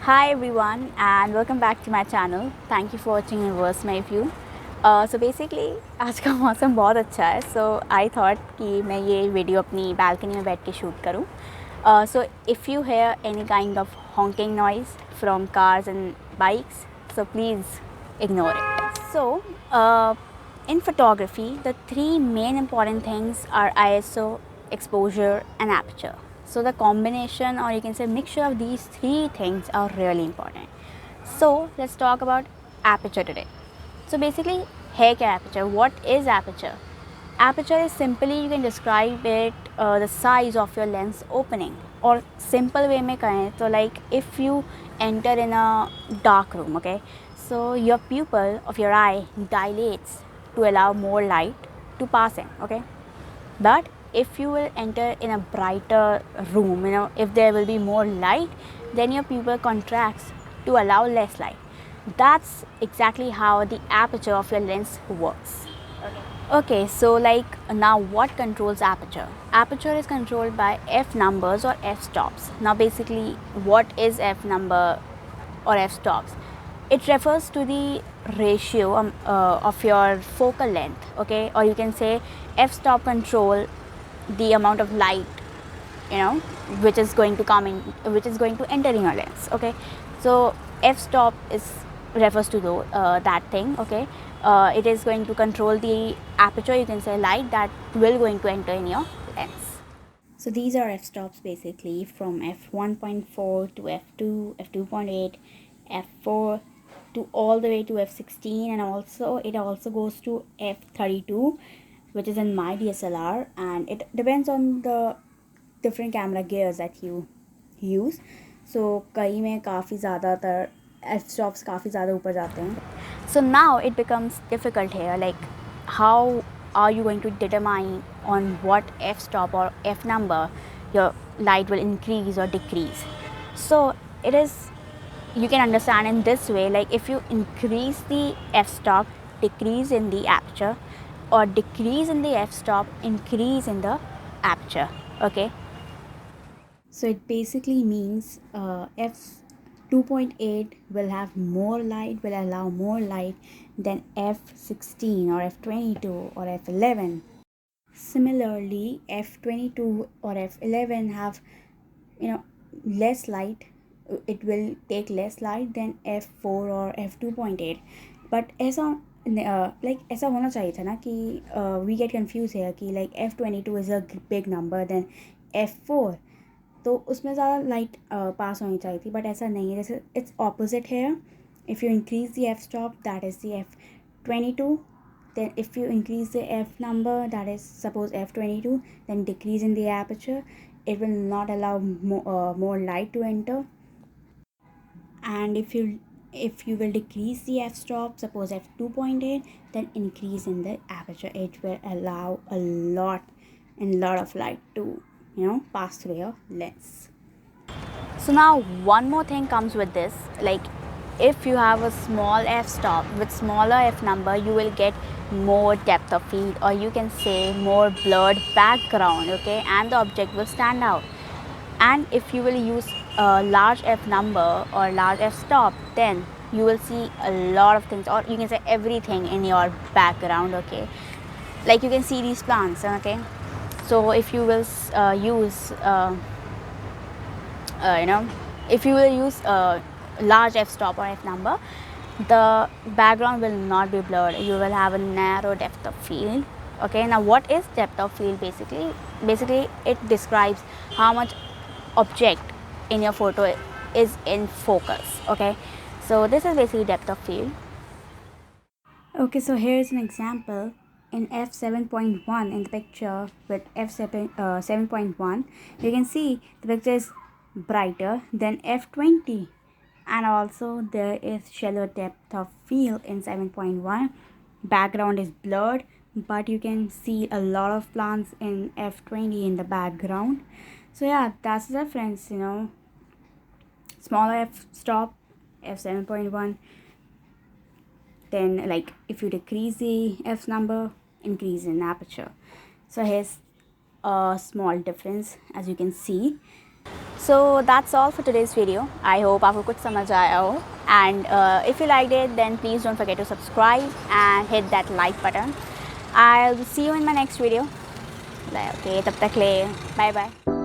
Hi everyone and welcome back to my channel. Thank you for watching Reverse My View. So basically आज का मौसम बहुत अच्छा है, so I thought कि मैं ये वीडियो अपनी balcony में बैठ के शूट करूँ. So if you hear any kind of honking noise from cars and bikes, so please ignore it. So in photography, the three main important things are ISO, exposure and aperture. So the combination, or you can say mixture of these three things are really important. So let's talk about aperture today. So basically, है क्या aperture? What is aperture? Aperture is simply, you can describe it the size of your lens opening. Or simple way में कहें तो like if you enter in a dark room, okay, so your pupil of your eye dilates to allow more light to pass in, okay. But if you will enter in a brighter room, if there will be more light, then your pupil contracts to allow less light. That's exactly how the aperture of your lens works. Okay, so like now what controls aperture? Aperture is controlled by f numbers or f stops. Now basically, what is f number or f stops? It refers to the ratio of your focal length, okay, or you can say f stop control the amount of light, which is going to come in, which is going to enter in your lens, okay. So f stop is refers to that thing, okay. It is going to control the aperture, you can say light that will going to enter in your lens. So these are f stops basically from f1.4 to f2, f2.8, f4 to all the way to f16, and also it also goes to f32, which is in my DSLR, and it depends on the different camera gears that you use. So कई में काफ़ी ज़्यादातर f stops काफ़ी ज़्यादा ऊपर जाते हैं. So now it becomes difficult here, like how are you going to determine on what f stop or f number your light will increase or decrease. So it is, you can understand in this way, like if you increase the f stop, decrease in the aperture, or decrease in the f stop, increase in the aperture, okay. So it basically means f2.8 will have more light, will allow more light than f16 or f22 or f11. Similarly, f22 or f11 have less light, it will take less light than f4 or f2.8. But ऐसा like ऐसा होना चाहिए था ना कि we get confused here कि like f22 is a big number then f4, तो उसमें ज़्यादा लाइट पास होनी चाहिए थी, बट ऐसा नहीं है. जैसे इट्स ऑपोजिट है. If you increase the F stop, that is the f22, then if you increase the f number, that is suppose f22, then decrease in the aperture, it will not allow more light to enter. And if you will decrease the f stop, suppose f2.8, then increase in the aperture, it will allow a lot of light to pass through your lens. So now one more thing comes with this, like if you have a small f stop with smaller f number, you will get more depth of field, or you can say more blurred background, okay, and the object will stand out. And if you will use a large f number or large f stop, then you will see a lot of things, or you can say everything in your background, okay. Like you can see these plants, okay. So if you will use if you will use a large f stop or f number, the background will not be blurred, you will have a narrow depth of field, okay. Now what is depth of field? Basically it describes how much object in your photo is in focus, okay. So this is basically depth of field. Okay, so here is an example in f7.1 in the picture with f7.1. You can see the picture is brighter than f20, and also there is shallow depth of field in 7.1. Background is blurred, but you can see a lot of plants in f20 in the background. So yeah, that's the difference, smaller f stop, f7.1. Then like if you decrease the f number, increase in aperture. So here's a small difference, as you can see. So that's all for today's video. I hope आपको कुछ समझ आया हो, and if you liked it then please don't forget to subscribe and hit that like button. I'll see you in my next video. Okay, तब तक ले bye bye.